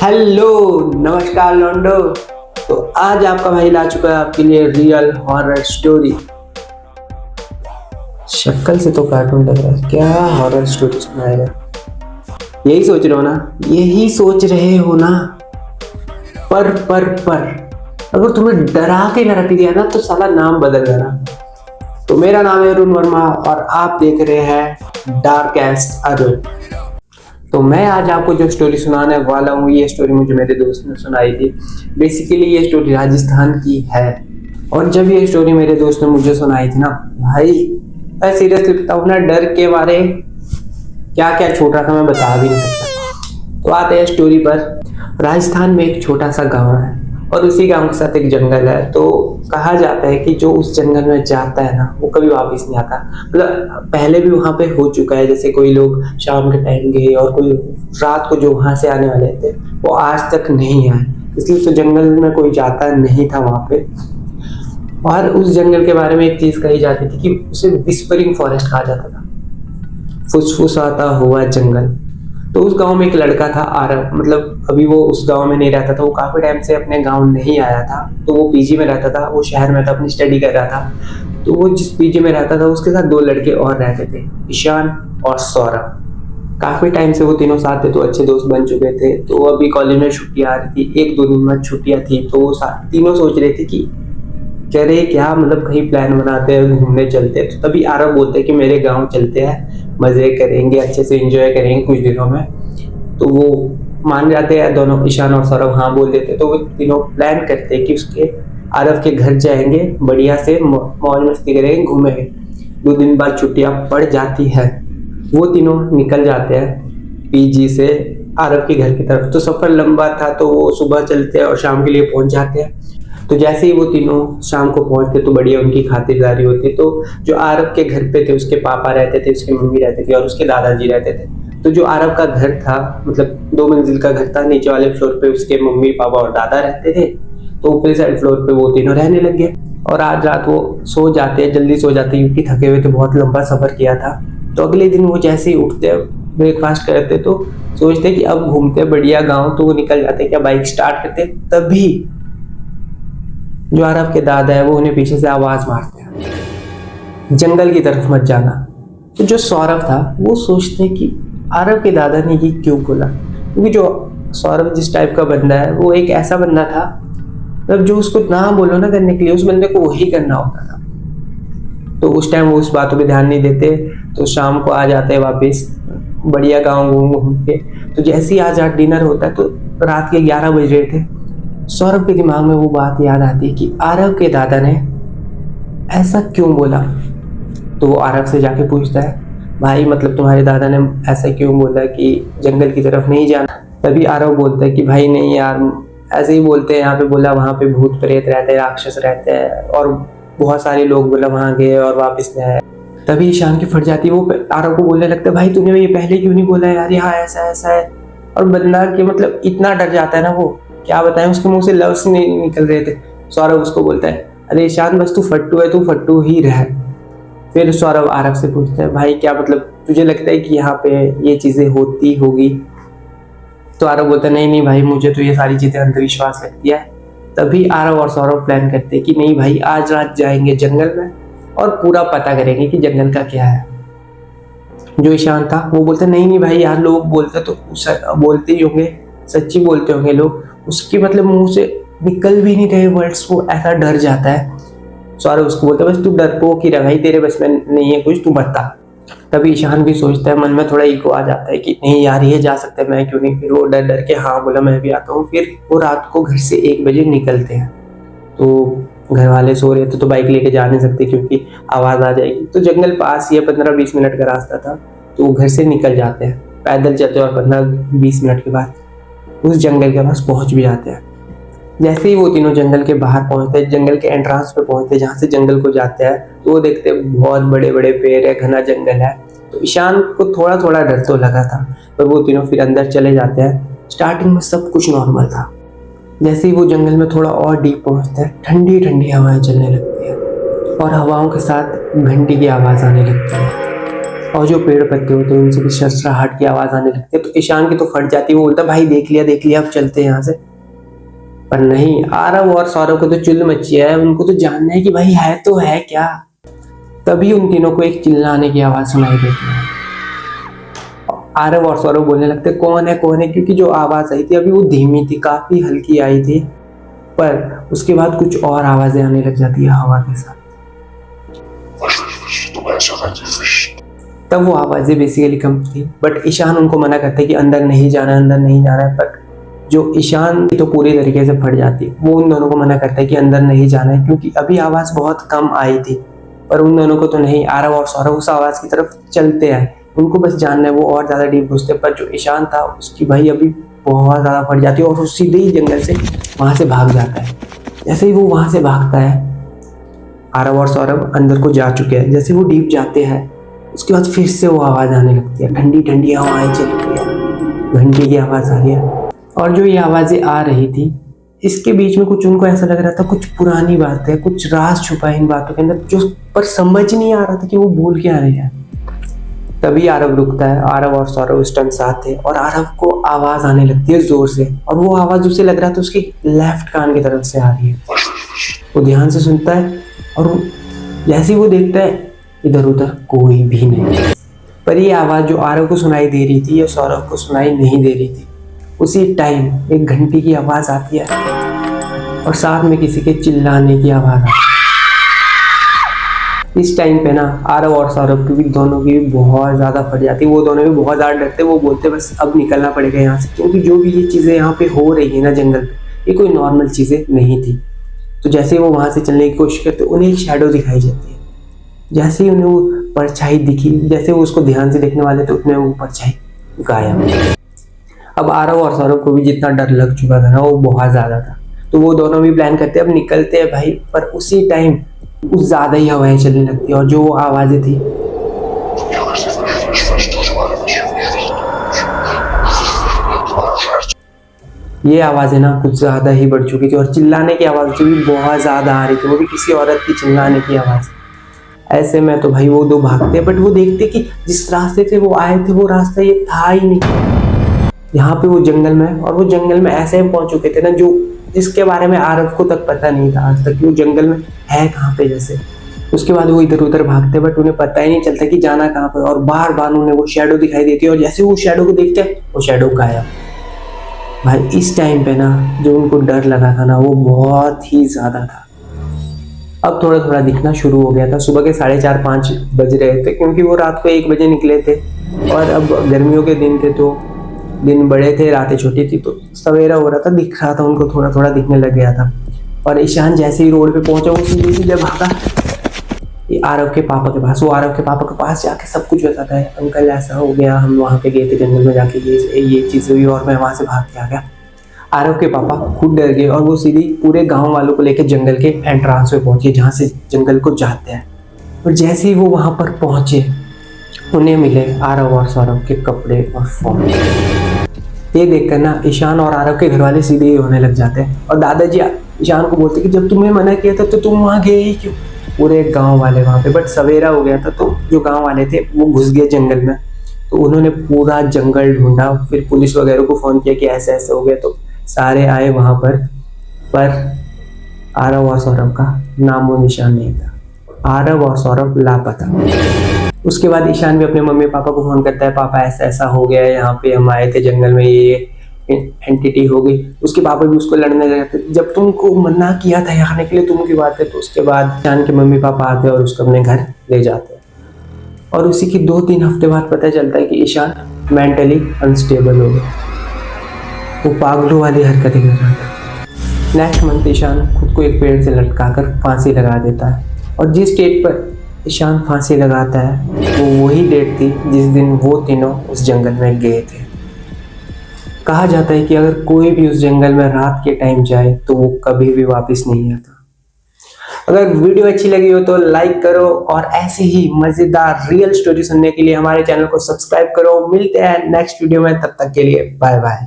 Hello, नमस्कार लॉन्डो। तो आज आपका भाई ला चुका है आपके लिए रियल हॉरर स्टोरी। शक्ल से तो कार्टून लग रहा है, क्या हॉरर स्टोरी सुनाएगा? यही सोच रहे हो ना, यही सोच रहे हो ना। पर अगर तुम्हें डरा के न रख दिया ना तो साला नाम बदल देना। तो मेरा नाम है अरुण वर्मा और आप देख रहे हैं डार्केस्ट अरुण। तो मैं आज आपको जो स्टोरी सुनाने वाला हूँ, ये स्टोरी मुझे मेरे दोस्त ने सुनाई थी। बेसिकली ये स्टोरी राजस्थान की है। और जब ये स्टोरी मेरे दोस्त ने मुझे सुनाई थी ना भाई, मैं सीरियसली बताऊँ ना, डर के बारे क्या क्या छूट रहा था मैं बता भी नहीं सकता। तो आते हैं स्टोरी पर। राजस्थान में एक छोटा सा गाँव है और उसी गांव के साथ एक जंगल है। तो कहा जाता है कि जो उस जंगल में जाता है ना वो कभी वापस नहीं आता। मतलब पहले भी वहां पे हो चुका है, जैसे कोई लोग शाम के टाइम गए और कोई रात को जो वहां से आने वाले थे वो आज तक नहीं आए। इसलिए तो जंगल में कोई जाता नहीं था वहां पे। और उस जंगल के बारे में एक चीज कही जाती थी कि उसे विस्परिंग फॉरेस्ट कहा जाता था, फुसफुसाता हुआ जंगल। तो उस गांव में एक लड़का था आरव। मतलब अभी वो उस गांव में नहीं रहता था, वो काफी टाइम से अपने गांव नहीं आया था। तो वो पीजी में रहता था, वो शहर में था, अपनी स्टडी कर रहा था। तो वो जिस पीजी में रहता था उसके साथ दो लड़के और रहते थे, ईशान और सौरभ। काफी टाइम से वो तीनों साथ थे, तो अच्छे दोस्त बन चुके थे। तो अभी कॉलेज में छुट्टियां आ रही थी, एक दो दिन में छुट्टियां थी, तो वो तीनों सोच रहे थे कि कह रहे क्या, मतलब कहीं प्लान बनाते हैं, घूमने चलते हैं। तो तभी आरव बोलते हैं कि मेरे गांव चलते हैं, मजे करेंगे, अच्छे से एंजॉय करेंगे कुछ दिनों में। तो वो मान जाते हैं दोनों, ईशान और सौरभ हाँ बोल देते। तो वो तीनों प्लान करते हैं कि उसके आरव के घर जाएंगे, बढ़िया से मौज मस्ती करेंगे, घूमेंगे। 2 दिन बाद छुट्टियां पड़ जाती है, वो तीनों निकल जाते हैं पीजी से आरव के घर की तरफ। तो सफर लंबा था, तो वो सुबह चलते हैं और शाम के लिए पहुंच जाते हैं। तो जैसे ही वो तीनों शाम को पहुंचते तो बढ़िया उनकी खातिरदारी होती। तो जो आरव के घर पे थे उसके पापा रहते थे, उसकी मम्मी रहते थे और उसके दादाजी रहते थे। तो जो आरव का घर था, मतलब 2 मंजिल का घर था, नीचे वाले फ्लोर पे उसके मम्मी पापा और दादा रहते थे। तो ऊपरी साइड फ्लोर पे वो तीनों रहने लग गए। और आज रात वो सो जाते हैं, जल्दी सो जाते हैं क्योंकि थके हुए थे, बहुत लंबा सफर किया था। तो अगले दिन वो जैसे ही उठते ब्रेकफास्ट करते तो सोचते कि अब घूमते बढ़िया गाँव। तो वो निकल जाते, क्या बाइक स्टार्ट करते, तभी जो आरव के दादा है वो उन्हें पीछे से आवाज मारते हैं, जंगल की तरफ मत जाना। तो जो सौरभ था वो सोचते कि आरव के दादा ने ये क्यों बोला, क्योंकि जो सौरभ जिस टाइप का बंदा है वो एक ऐसा बंदा था, मतलब जो उसको ना बोलो ना करने के लिए, उस बंदे को वही करना होता था। तो उस टाइम वो उस बातों पे ध्यान नहीं देते। तो शाम को आ जाते हैं वापस, बढ़िया गाँव घूम घूम के। तो जैसे ही आज डिनर होता है तो रात के 11 बज रहे थे। सौरभ के दिमाग में वो बात याद आती है कि आरव के दादा ने ऐसा क्यों बोला। तो वो आरव से जाके पूछता है, भाई मतलब तुम्हारे दादा ने ऐसा क्यों बोला कि जंगल की तरफ नहीं जाना। तभी आरव बोलता है कि भाई नहीं यार, ऐसे ही बोलते हैं, यहाँ पे बोला वहाँ पे भूत प्रेत रहते हैं, राक्षस रहते हैं, और बहुत सारे लोग बोला वहाँ गए और वापस नहीं आए। तभी ईशान की फट जाती है, वो आरव को बोलने लगता है, भाई तूने ये पहले क्यों नहीं बोला यार, यहाँ ऐसा ऐसा है। और बंदा के मतलब इतना डर जाता है ना, वो क्या बताएं, उसके मुंह से लफ्ज नहीं निकल रहे थे। सौरभ उसको बोलता है, अरे ईशान बस तू फट्टू है, तू फट्टू ही रह। फिर सौरभ आरव से पूछता है, भाई क्या मतलब तुझे लगता है कि यहाँ पे ये चीजें होती होगी। तो आरव बोलता है, नहीं नहीं भाई, मुझे तो ये सारी चीजें अंधविश्वास लगती है। तभी आरव और सौरभ प्लान करते हैं कि नहीं भाई, आज रात जाएंगे जंगल में और पूरा पता करेंगे कि जंगल का क्या है। जो ईशान था वो बोलता नहीं नहीं भाई यार, लोग बोलते तो बोलते ही होंगे, सच्ची बोलते होंगे लोग, उसकी मतलब मुंह से निकल भी नहीं रहे वर्ड्स, वो ऐसा डर जाता है। सौरभ उसको बोलता है, बस तू डरपोक ही रह भाई, तेरे बस में नहीं है कुछ, तू बता। तभी ईशान भी सोचता है, मन में थोड़ा ईगो आ जाता है कि नहीं यार ये जा सकता है, मैं क्यों नहीं। फिर वो डर डर के हाँ बोला, मैं भी आता हूँ। फिर वो रात को घर से 1 बजे निकलते हैं। तो घर वाले सो रहे थे तो बाइक लेके जा नहीं सकते क्योंकि आवाज आ जाएगी। तो जंगल पास ही है, 15-20 मिनट का रास्ता था। तो वो घर से निकल जाते हैं, पैदल चलते हैं और 15-20 मिनट के बाद उस जंगल के पास पहुंच भी जाते हैं। जैसे ही वो तीनों जंगल के बाहर पहुंचते हैं, जंगल के एंट्रेंस पे पहुंचते हैं जहाँ से जंगल को जाते हैं, तो वो देखते हैं बहुत बड़े बड़े पेड़ है, घना जंगल है। तो ईशान को थोड़ा थोड़ा डर तो लगा था, पर वो तीनों फिर अंदर चले जाते हैं। स्टार्टिंग में सब कुछ नॉर्मल था। जैसे ही वो जंगल में थोड़ा और डीप पहुंचते हैं, ठंडी ठंडी हवाएं चलने लगती है और हवाओं के साथ घंटी की आवाज आने लगती है। और जो पेड़ पत्ते होते हैं उनसे भी सरसराहट की आवाज आने लगती है। तो ईशान की तो फट जाती है, वो बोलता भाई देख लिया अब चलते हैं यहाँ से। पर नहीं, आरव और सौरभ को तो चुल मची है, उनको तो जानना है कि भाई है तो है क्या। तभी उन तीनों को एक चिल्लाने की आवाज सुनाई देती है। आरव और सौरभ बोलने लगते कौन है, क्योंकि जो आवाज आई थी अभी वो धीमी थी, काफी हल्की आई थी। पर उसके बाद कुछ और आवाजें आने लग जाती है हवा के साथ। तब वो आवाजें बेसिकली कम थी, बट ईशान उनको मना करता है कि अंदर नहीं जाना है। पर जो ईशान की तो पूरी तरीके से फट जाती है, वो उन दोनों को मना करता है कि अंदर नहीं जाना है, क्योंकि अभी आवाज बहुत कम आई थी। पर उन दोनों को तो नहीं, आरव और सौरभ उस आवाज की तरफ चलते हैं, उनको बस जानना है, वो और ज्यादा डीप घुसते। पर जो ईशान था उसकी भाई अभी बहुत ज्यादा फट जाती है और वो सीधे ही जंगल से वहां से भाग जाता है। जैसे ही वो वहां से भागता है, आरव और सौरभ अंदर को जा चुके हैं। जैसे वो डीप जाते हैं उसके बाद फिर से वो आवाज आने लगती है, ठंडी ठंडी हवाएं चल रही है, घंटी की आवाज आ रही है। और जो ये आवाजें आ रही थी इसके बीच में कुछ उनको ऐसा लग रहा था कुछ पुरानी बात है, कुछ राज छुपा है इन बातों के अंदर, जो पर समझ नहीं आ रहा था कि वो बोल क्या रहे हैं। तभी आरव रुकता है, आरव और सौरभ उस टाइम साथ थे और आरव को आवाज आने लगती है जोर से, और वो आवाज उसे लग रहा था उसके लेफ्ट कान की तरफ से आ रही है। वो ध्यान से सुनता है और जैसे ही वो देखता है इधर उधर कोई भी नहीं। पर ये आवाज जो आरव को सुनाई दे रही थी या सौरभ को सुनाई नहीं दे रही थी। उसी टाइम एक घंटी की आवाज आती है और साथ में किसी के चिल्लाने की आवाज आती है। इस टाइम पे ना आरव और सौरभ की भी दोनों की बहुत ज्यादा फट जाती है, वो दोनों भी बहुत ज्यादा डरते। वो बोलते बस अब निकलना पड़ेगा यहाँ से, क्योंकि जो भी ये चीजें यहाँ पे हो रही है ना जंगल पे, ये कोई नॉर्मल चीजें नहीं थी। तो जैसे वो वहां से चलने की कोशिश करते उन्हें एक शैडो दिखाई जाती है। जैसे ही उन्हें वो परछाई दिखी, जैसे वो उसको ध्यान से देखने वाले थे उतने वो परछाई गायब। अब आरव और सौरभ को भी जितना डर लग चुका था ना वो बहुत ज्यादा था, तो वो दोनों भी प्लान करते अब निकलते हैं भाई। पर उसी टाइम कुछ ज्यादा ही हवाएं चलने लगती है और जो वो आवाजें थी ये आवाजें ना कुछ ज्यादा ही बढ़ चुकी थी और चिल्लाने की आवाज भी बहुत ज्यादा आ रही थी, वो भी किसी औरत की चिल्लाने की आवाज। ऐसे में तो भाई वो दो भागते, बट वो देखते कि जिस रास्ते से वो आए थे वो रास्ता ये था ही नहीं। यहाँ पे वो जंगल में, और वो जंगल में ऐसे पहुंच चुके थे ना जो जिसके बारे में आरव को तक पता नहीं था आज तक कि वो जंगल में है कहाँ पे। जैसे उसके बाद वो इधर उधर भागते बट उन्हें पता ही नहीं चलता कि जाना कहाँ पर, और बार बार उन्हें वो शैडो दिखाई देती है और जैसे वो शैडो को देखते हैं वो शैडो गायब। भाई इस टाइम पे ना जो उनको डर लगा था ना वो बहुत ही ज्यादा था। अब थोड़ा थोड़ा दिखना शुरू हो गया था। सुबह के 4:30-5 बज रहे थे, क्योंकि वो रात को 1 बजे निकले थे और अब गर्मियों के दिन थे तो दिन बड़े थे रातें छोटी थी, तो सवेरा हो रहा था, दिख रहा था उनको, थोड़ा थोड़ा दिखने लग गया था। और ईशान जैसे ही रोड पे पहुंचा वो सीधे सीधे भागा आरव के पापा के पास। वो आरव के पापा के पास जाके सब कुछ बताता है, अंकल ऐसा हो गया, हम वहाँ पे गए थे जंगल में, जाके ये चीज़ हुई और मैं वहाँ से भाग के आ गया। आरव के पापा खुद डर गए और वो सीधी पूरे गांव वालों को लेकर जंगल के एंट्रांस पे पहुंचे जहाँ से जंगल को जाते हैं। और जैसे ही वो वहाँ पर पहुंचे उन्हें मिले आरव और सौरभ के कपड़े और फोन। ये देखकर ना ईशान और आरव के घर वाले सीधे ही होने लग जाते हैं और दादाजी ईशान को बोलते कि जब तुम्हें मना किया था तो तुम वहाँ गए ही क्यों। पूरे गांव वाले वहाँ पे, बट सवेरा हो गया था तो जो गांव वाले थे वो घुस गए जंगल में। तो उन्होंने पूरा जंगल ढूंढा, फिर पुलिस वगैरह को फोन किया कि ऐसे ऐसे हो गया, तो सारे आए वहां पर आरव और सौरभ का नामो निशान नहीं था। आरव और सौरभ लापता। उसके बाद ईशान भी अपने मम्मी पापा को फोन करता है, पापा ऐसा ऐसा हो गया है, यहाँ पे हम आए थे जंगल में, ये एंटिटी हो गई। उसके पापा भी उसको लड़ने लगे थे, जब तुमको मना किया था यहाँ आने के लिए तुम की बात है। तो उसके बाद ईशान के मम्मी पापा आते और उसको अपने घर ले जाते हैं। और उसी की 2-3 हफ्ते बाद पता चलता है कि ईशान मेंटली अनस्टेबल हो गया, वो पागलों वाली हरकतें कर रहा था। नेक्स्ट मंथ ईशान खुद को एक पेड़ से लटकाकर फांसी लगा देता है, और जिस डेट पर ईशान फांसी लगाता है वो वही डेट थी जिस दिन वो तीनों उस जंगल में गए थे। कहा जाता है कि अगर कोई भी उस जंगल में रात के टाइम जाए तो वो कभी भी वापस नहीं आता। अगर वीडियो अच्छी लगी हो तो लाइक करो, और ऐसे ही मजेदार रियल स्टोरी सुनने के लिए हमारे चैनल को सब्सक्राइब करो। मिलते हैं नेक्स्ट वीडियो में, तब तक के लिए बाय बाय।